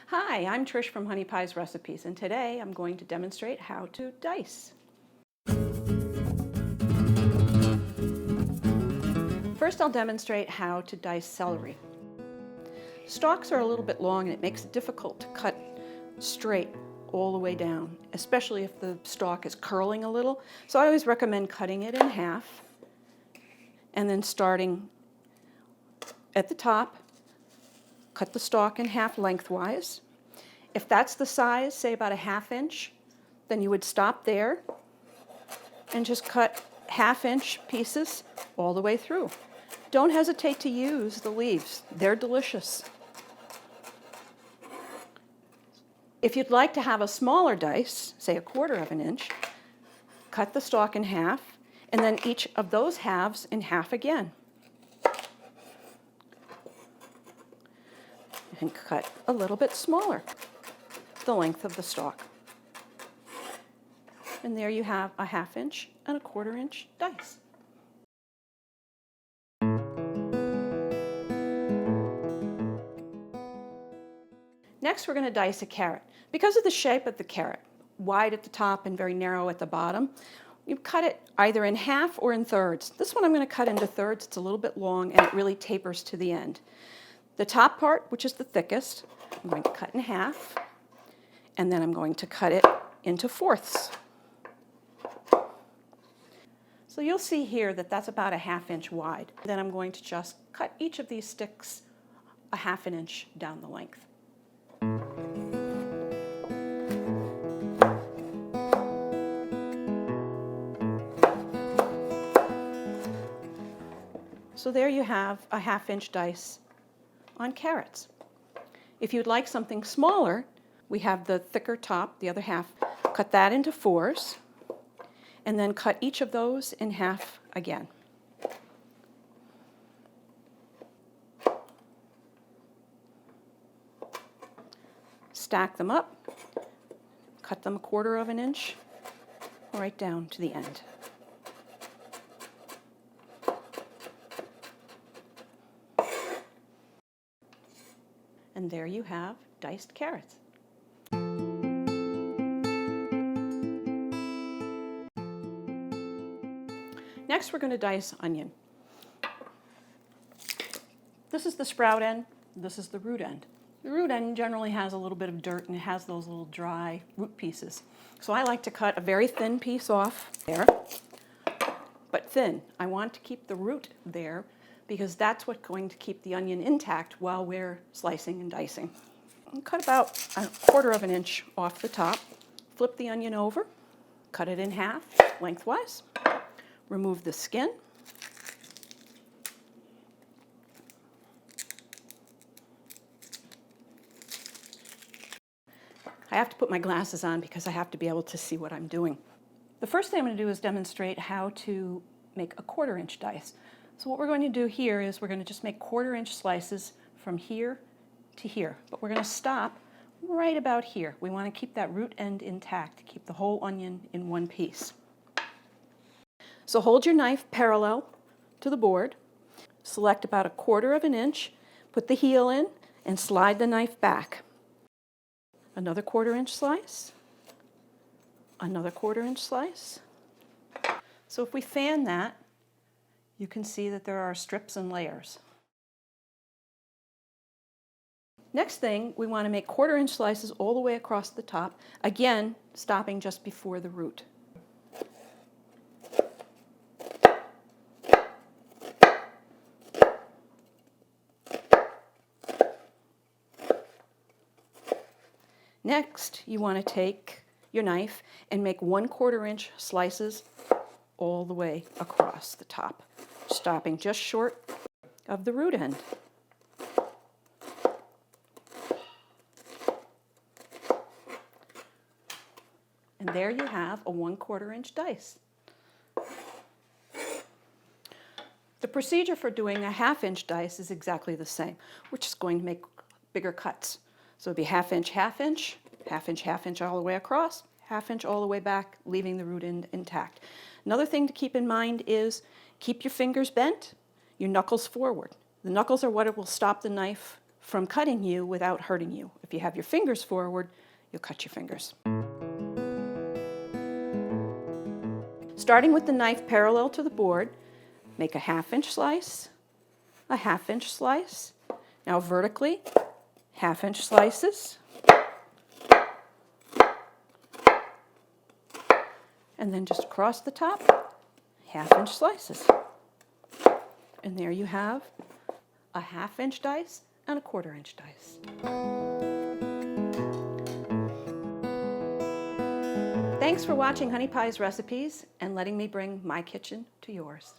Hi, I'm Trish from Honey Pies Recipes, and today I'm going to demonstrate how to dice. First, I'll demonstrate how to dice celery. Stalks are a little bit long and it makes it difficult to cut straight all the way down, especially if the stalk is curling a little. So I always recommend cutting it in half and then starting at the top, cut the stalk in half lengthwise. If that's the size, say about a 1/2 inch, then you would stop there and just cut 1/2 inch pieces all the way through. Don't hesitate to use the leaves. They're delicious. If you'd like to have a smaller dice, say 1/4 inch, cut the stalk in half and then each of those halves in half again. And cut a little bit smaller, the length of the stalk. And there you have a 1/2 inch and a 1/4 inch dice. Next, we're going to dice a carrot. Because of the shape of the carrot, wide at the top and very narrow at the bottom, you cut it either in half or in thirds. This one I'm going to cut into thirds. It's a little bit long and it really tapers to the end. The top part, which is the thickest, I'm going to cut in half, and then I'm going to cut it into fourths. So you'll see here that that's about a 1/2 inch wide. Then I'm going to just cut each of these sticks a 1/2 inch down the length. So there you have a 1/2 inch dice on carrots. If you'd like something smaller, we have the thicker top, the other half. Cut that into 4s, and then cut each of those in half again. Stack them up, cut them 1/4 inch right down to the end. And there you have diced carrots. Next, we're going to dice onion. This is the sprout end, this is the root end. The root end generally has a little bit of dirt and it has those little dry root pieces. So I like to cut a very thin piece off there, but thin. I want to keep the root there because that's what's going to keep the onion intact while we're slicing and dicing. And cut about a 1/4 inch off the top, flip the onion over, cut it in half lengthwise, remove the skin, I have to put my glasses on because I have to be able to see what I'm doing. The first thing I'm going to do is demonstrate how to make a 1/4 inch dice. So what we're going to do here is we're going to just make 1/4 inch slices from here to here, but we're going to stop right about here. We want to keep that root end intact, keep the whole onion in one piece. So hold your knife parallel to the board, select about a 1/4 inch, put the heel in, and slide the knife back. Another 1/4 inch slice, another 1/4 inch slice. So if we fan that, you can see that there are strips and layers. Next thing, we want to make 1/4 inch slices all the way across the top, again, stopping just before the root. Next, you want to take your knife and make 1/4 inch slices all the way across the top, stopping just short of the root end. And there you have a 1/4 inch dice. The procedure for doing a 1/2 inch dice is exactly the same. We're just going to make bigger cuts. So it'd be 1/2 inch, 1/2 inch, 1/2 inch, 1/2 inch all the way across, 1/2 inch all the way back, leaving the root end intact. Another thing to keep in mind is keep your fingers bent, your knuckles forward. The knuckles are what will stop the knife from cutting you without hurting you. If you have your fingers forward, you'll cut your fingers. Starting with the knife parallel to the board, make a 1/2 inch slice, a 1/2 inch slice. Now vertically, 1/2 inch slices. And then just across the top, 1/2 inch slices. And there you have a 1/2 inch dice and a 1/4 inch dice. Thanks for watching Honey Pie's recipes and letting me bring my kitchen to yours.